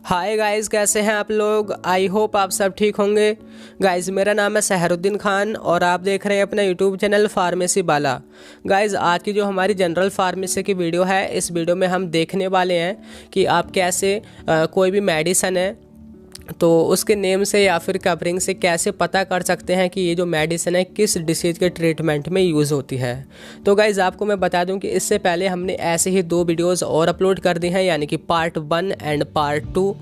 Hi guys, कैसे हैं आप लोग। आई होप आप सब ठीक होंगे। गाइस, मेरा नाम है सहरुद्दीन खान और आप देख रहे हैं अपना यूट्यूब चैनल फार्मेसी बाला। गाइस, आज की जो हमारी जनरल फार्मेसी की वीडियो है, इस वीडियो में हम देखने वाले हैं कि आप कैसे कोई भी मेडिसिन है तो उसके नेम से या फिर कवरिंग से कैसे पता कर सकते हैं कि ये जो मेडिसिन है किस डिसीज़ के ट्रीटमेंट में यूज़ होती है। तो गाइज़, आपको मैं बता दूं कि इससे पहले हमने ऐसे ही 2 वीडियोस और अपलोड कर दी हैं, यानी कि पार्ट 1 एंड पार्ट 2।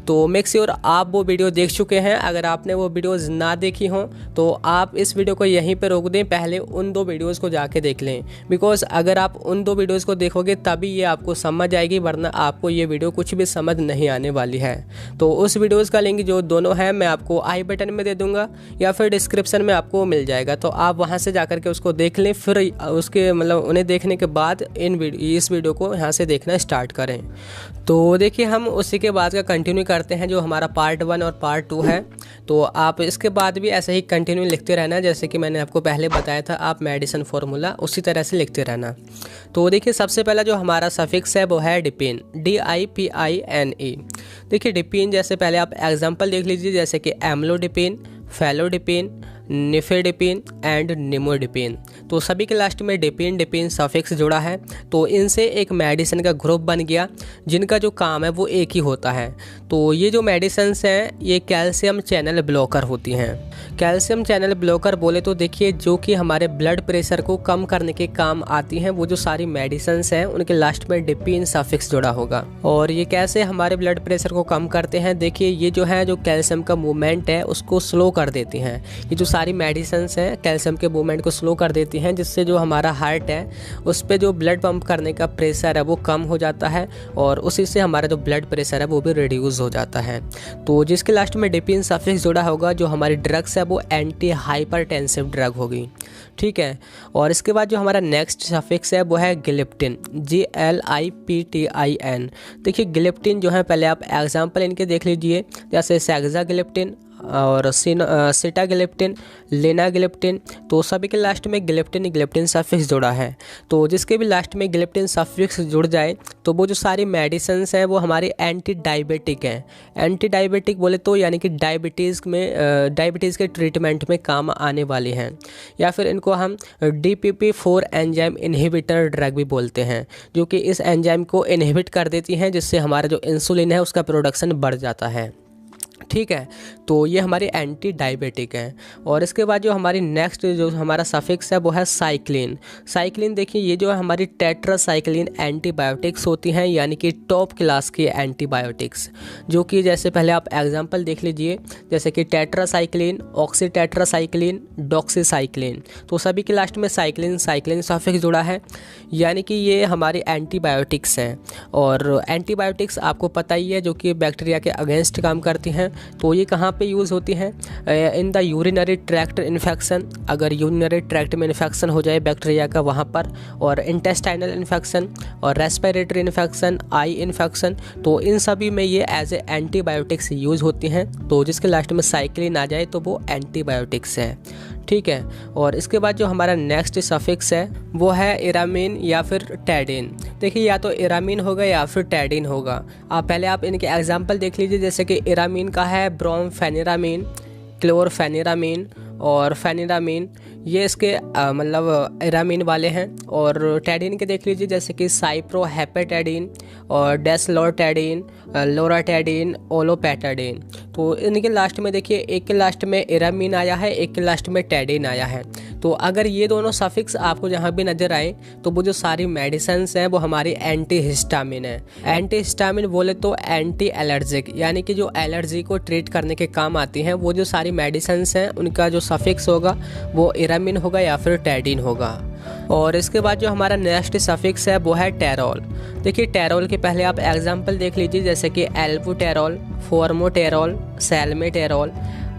तो मेक श्योर आप वो वीडियो देख चुके हैं। अगर आपने वो वीडियोस ना देखी हों तो आप इस वीडियो को यहीं पर रोक दें, पहले उन 2 वीडियोस को जाके देख लें। बिकॉज़ अगर आप उन 2 वीडियोस को देखोगे तभी ये आपको समझ आएगी, वरना आपको ये वीडियो कुछ भी समझ नहीं आने वाली है। तो उस वीडियोस का लिंक जो दोनों हैं मैं आपको आई बटन में दे दूंगा या फिर डिस्क्रिप्शन में आपको मिल जाएगा, तो आप वहां से जाकर के उसको देख लें। फिर उसके उन्हें देखने के बाद इस वीडियो को यहाँ से देखना स्टार्ट करें। तो देखिए, हम उसी के बाद का कंटिन्यू करते हैं जो हमारा पार्ट 1 और पार्ट 2 है। तो आप इसके बाद भी ऐसे ही कंटिन्यू लिखते रहना, जैसे कि मैंने आपको पहले बताया था, आप मेडिसिन फार्मूला उसी तरह से लिखते रहना। तो देखिए, सबसे पहला जो हमारा सफिक्स है वो है डिपिन, DIPINE। देखिए, डिपिन जैसे पहले आप एग्जांपल देख लीजिए, जैसे कि एम्लोडिपिन, फेलोडिपिन, निफेडिपिन एंड निमोडिपिन। तो सभी के लास्ट में डिपिन डिपिन सफिक्स जुड़ा है, तो इनसे एक मेडिसिन का ग्रुप बन गया जिनका जो काम है वो एक ही होता है। तो ये जो मेडिसिन्स हैं ये कैल्शियम चैनल ब्लॉकर होती हैं। कैल्शियम चैनल ब्लॉकर बोले तो देखिए, जो कि हमारे ब्लड प्रेशर को कम करने के काम आती हैं, वो जो सारी मेडिसिन्स हैं उनके लास्ट में डिपिन सफिक्स जुड़ा होगा। और ये कैसे हमारे ब्लड प्रेशर को कम करते हैं, देखिए ये जो है जो कैल्शियम का मूवमेंट है उसको स्लो कर देती हैं। ये जो सारी मेडिसिन्स हैं कैल्शियम के मूवमेंट को स्लो कर देती हैं, जिससे जो हमारा हार्ट है उस पर जो ब्लड पंप करने का प्रेशर है वो कम हो जाता है और उसी से हमारा जो ब्लड प्रेशर है वो भी रिड्यूस हो जाता है। तो जिसके लास्ट में डिपिन सफिक्स जुड़ा होगा, जो हमारी ड्रग्स है वो एंटी हाइपरटेंसिव ड्रग होगी, ठीक है। और इसके बाद जो हमारा नेक्स्ट सफिक्स है वो है गिलिप्टिन, GLIPTIN। देखिए, गिलिप्टिन जो है, पहले आप एग्जाम्पल इनके देख लीजिए, जैसे सेक्सागिलिप्टिन और सिटागिलिप्टिन, लेनागिलिप्टिन। तो सभी के लास्ट में गिलिप्टिन सफिक्स जुड़ा है। तो जिसके भी लास्ट में गिलिप्टिन सफिक्स जुड़ जाए तो वो जो सारी मेडिसिन्स हैं वो हमारी एंटी डायबिटिक हैं। एंटी डायबिटिक बोले तो यानी कि डायबिटीज़ के ट्रीटमेंट में काम आने वाली हैं, या फिर इनको हम DPP-4 एंजाइम इनहिबिटर ड्रग भी बोलते हैं, जो कि इस एंजाइम को इनहिबिट कर देती हैं, जिससे हमारा जो इंसुलिन है उसका प्रोडक्शन बढ़ जाता है, ठीक है। तो ये हमारी एंटी डायबिटिक है। और इसके बाद जो हमारी नेक्स्ट जो हमारा सफिक्स है वो है साइक्लिन। साइक्लिन देखिए, ये जो है हमारी टेट्रासाइक्लिन एंटीबायोटिक्स होती हैं, यानी कि टॉप क्लास की एंटीबायोटिक्स, जो कि जैसे पहले आप एग्जांपल देख लीजिए, जैसे कि टेट्रासाइक्लिन, ऑक्सीटेट्रासाइक्लिन, डॉक्सीसाइक्लिन। तो सभी के लास्ट में साइक्लिन सफिक्स जुड़ा है, यानी कि ये हमारी एंटीबायोटिक्स हैं। और एंटीबायोटिक्स आपको पता ही है, जो कि बैक्टीरिया के अगेंस्ट काम करती हैं। तो ये कहाँ पे यूज़ होती हैं? In the urinary tract infection, अगर यूरिनरी ट्रैक्ट में इन्फेक्शन हो जाए बैक्टीरिया का वहाँ पर, और इंटेस्टाइनल इन्फेक्शन और रेस्पिरेटरी इन्फेक्शन, आई इन्फेक्शन, तो इन सभी में ये एज ए एंटीबायोटिक्स यूज़ होती हैं। तो जिसके लास्ट में साइक्लिन आ जाए तो वो एंटीबायोटिक्स है, ठीक है। और इसके बाद जो हमारा नेक्स्ट सफिक्स है वो है इरामीन या फिर टैडिन। देखिए, या तो इरामीन होगा या फिर टैडिन होगा। पहले आप इनके एग्जांपल देख लीजिए, जैसे कि इरामीन का है ब्रोमफेनिरामीन, क्लोरफेनिरामीन और फेनिरामीन, ये इसके इरामीन वाले हैं। और टैडिन के देख लीजिए, जैसे कि साइप्रोहेपेटाडीन और डेसलोरटैडिन, लोराटैडिन, ओलोपेटाडीन। तो इनके लास्ट में देखिए, एक के लास्ट में इरामीन आया है, एक के लास्ट में टैडिन आया है। तो अगर ये दोनों सफिक्स आपको जहाँ भी नज़र आए तो वो जो सारी मेडिसिन्स हैं वो हमारी एंटी हिस्टामिन है। एंटी हिस्टामिन बोले तो एंटी एलर्जिक, यानी कि जो एलर्जी को ट्रीट करने के काम आती हैं, वो जो सारी मेडिसिन्स हैं उनका जो सफिक्स होगा वो इरामीन होगा या फिर टैडिन होगा। और इसके बाद जो हमारा नेक्स्ट सफिक्स है वो है टेरोल। देखिए, टेरोल के पहले आप एग्जांपल देख लीजिए, जैसे कि एल्बुटेरोल, फॉर्मोटेरोल, सेल्मेटेरोल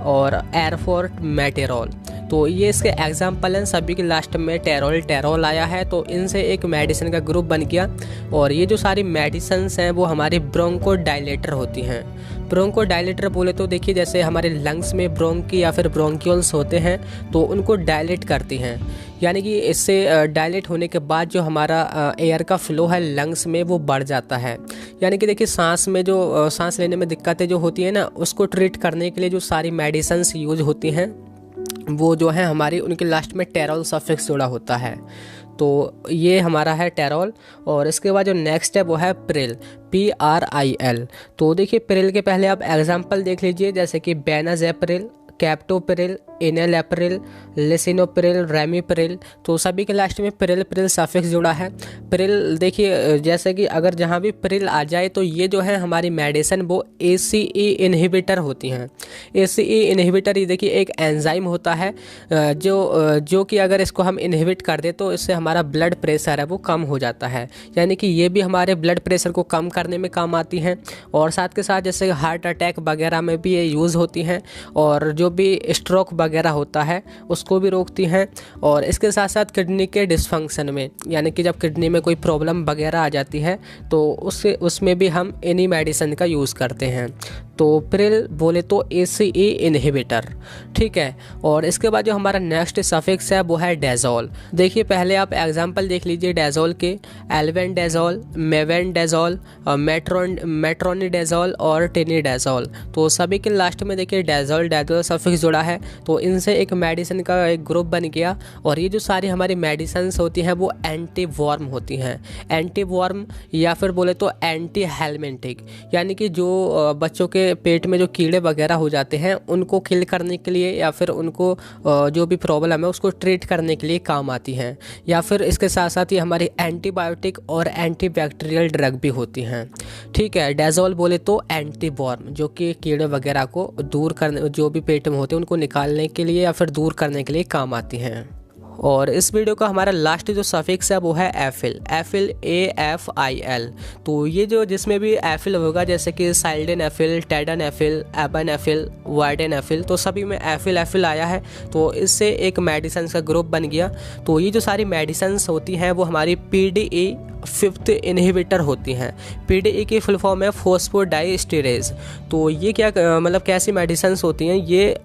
और एरफोर्टमेटेरोल। तो ये इसके एग्जाम्पल हैं। सभी के लास्ट में टेरोल आया है, तो इनसे एक मेडिसिन का ग्रुप बन गया। और ये जो सारी मेडिसिन्स हैं वो हमारी ब्रोंकोडायलेटर होती हैं। ब्रोंकोडायलेटर बोले तो देखिए, जैसे हमारे लंग्स में ब्रोंकी या फिर ब्रोंक्यूल्स होते हैं तो उनको डायलेट करती हैं, यानी कि इससे डायलेट होने के बाद जो हमारा एयर का फ्लो है लंग्स में वो बढ़ जाता है। यानी कि देखिए सांस में जो सांस लेने में दिक्कतें जो होती है ना, उसको ट्रीट करने के लिए जो सारी मेडिसिन्स यूज होती हैं वो जो है हमारी उनके लास्ट में टेरोल सफिक्स जुड़ा होता है। तो ये हमारा है टेरोल। और इसके बाद जो नेक्स्ट है वो है प्रिल, PRIL। तो देखिए प्रिल के पहले आप एग्जांपल देख लीजिए, जैसे कि बेनाजेप्रिल, कैप्टोप्रिल, इनेलेप्रिल, लिसिनोप्रिल, रेमिप्रिल। तो सभी के लास्ट में प्रिल सफिक्स जुड़ा है। प्रिल देखिए जैसे कि अगर जहाँ भी प्रिल आ जाए तो ये जो है हमारी मेडिसिन वो ACE इनहिबिटर होती हैं। ACE इनहिबिटर ये देखिए एक एंजाइम होता है जो कि अगर इसको हम इनहिबिट कर दे तो इससे हमारा ब्लड प्रेशर है वो कम हो जाता है। यानी कि ये भी हमारे ब्लड प्रेशर को कम करने में काम आती हैं। और साथ के साथ जैसे हार्ट अटैक वगैरह में भी ये यूज़ होती हैं, और जो भी स्ट्रोक वगैरह होता है उसको भी रोकती हैं। और इसके साथ साथ किडनी के डिसफंक्शन में, यानी कि जब किडनी में कोई प्रॉब्लम वगैरह आ जाती है तो उसमें भी हम इन्हीं मेडिसिन का यूज़ करते हैं। तो प्रिल बोले तो ACE इनहिबिटर, ठीक है। और इसके बाद जो हमारा नेक्स्ट सफिक्स है वो है डेजोल। देखिए पहले आप एग्जांपल देख लीजिए डेजोल के, एल्बेंडाजोल, मेबेंडाजोल, मेट्रोनिडाजोल और टेनिडाजोल। तो सभी के लास्ट में देखिए डेजोल सफिक्स जुड़ा है। तो इनसे एक मेडिसिन का एक ग्रुप बन गया। और ये जो सारी हमारी मेडिसिन होती हैं वो एंटी वॉर्म होती हैं। एंटी वॉर्म या फिर बोले तो एंटी हेलमिंटिक, यानी कि जो बच्चों के पेट में जो कीड़े वगैरह हो जाते हैं उनको किल करने के लिए, या फिर उनको जो भी प्रॉब्लम है उसको ट्रीट करने के लिए काम आती हैं। या फिर इसके साथ साथ ये हमारी एंटीबायोटिक और एंटीबैक्टीरियल ड्रग भी होती हैं, ठीक है। डेजोल बोले तो एंटी वॉर्म, जो कि कीड़े वगैरह को दूर करने, जो भी पेट में होते हैं उनको निकालने के लिए या फिर दूर करने के लिए काम आती हैं। और इस वीडियो का हमारा लास्ट जो सफिक्स है वो है एफिल, AFIL। तो ये जो जिसमें भी एफिल होगा, जैसे कि साइल्डेनेफिल, टेडानेफिल, एबेनेफिल, वार्डेनेफिल, तो सभी में एफिल आया है। तो इससे एक मेडिसिन का ग्रुप बन गया। तो ये जो सारी मेडिसिन होती हैं वो हमारी PDE 5th इनहिबिटर होती हैं। PDE की फुल फॉर्म है फॉस्फोडाइस्टेरेज। तो ये क्या मतलब कैसी मेडिसिन होती हैं, ये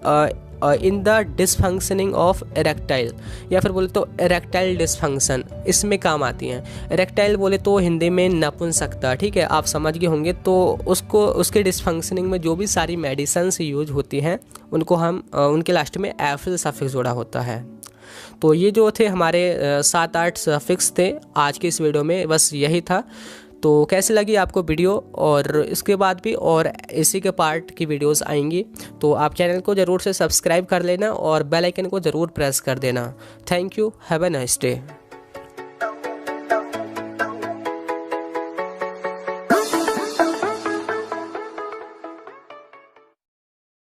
in the dysfunctioning of erectile, या फिर बोले तो इरेक्टाइल डिसफंक्शन, इसमें काम आती हैं। इरेक्टाइल बोले तो हिंदी में नपुंसकता, ठीक है, आप समझ गए होंगे। तो उसके डिसफंक्शनिंग में जो भी सारी मेडिसिन यूज होती हैं उनको हम उनके लास्ट में एफिल सफिक्स जोड़ा होता है। तो ये जो थे हमारे 7-8 सफिक्स थे आज की इस वीडियो में, बस यही था। तो कैसी लगी आपको वीडियो, और इसके बाद भी और इसी के पार्ट की वीडियोस आएंगी। तो आप चैनल को ज़रूर से सब्सक्राइब कर लेना और बेल आइकन को ज़रूर प्रेस कर देना। Thank you, have a nice day.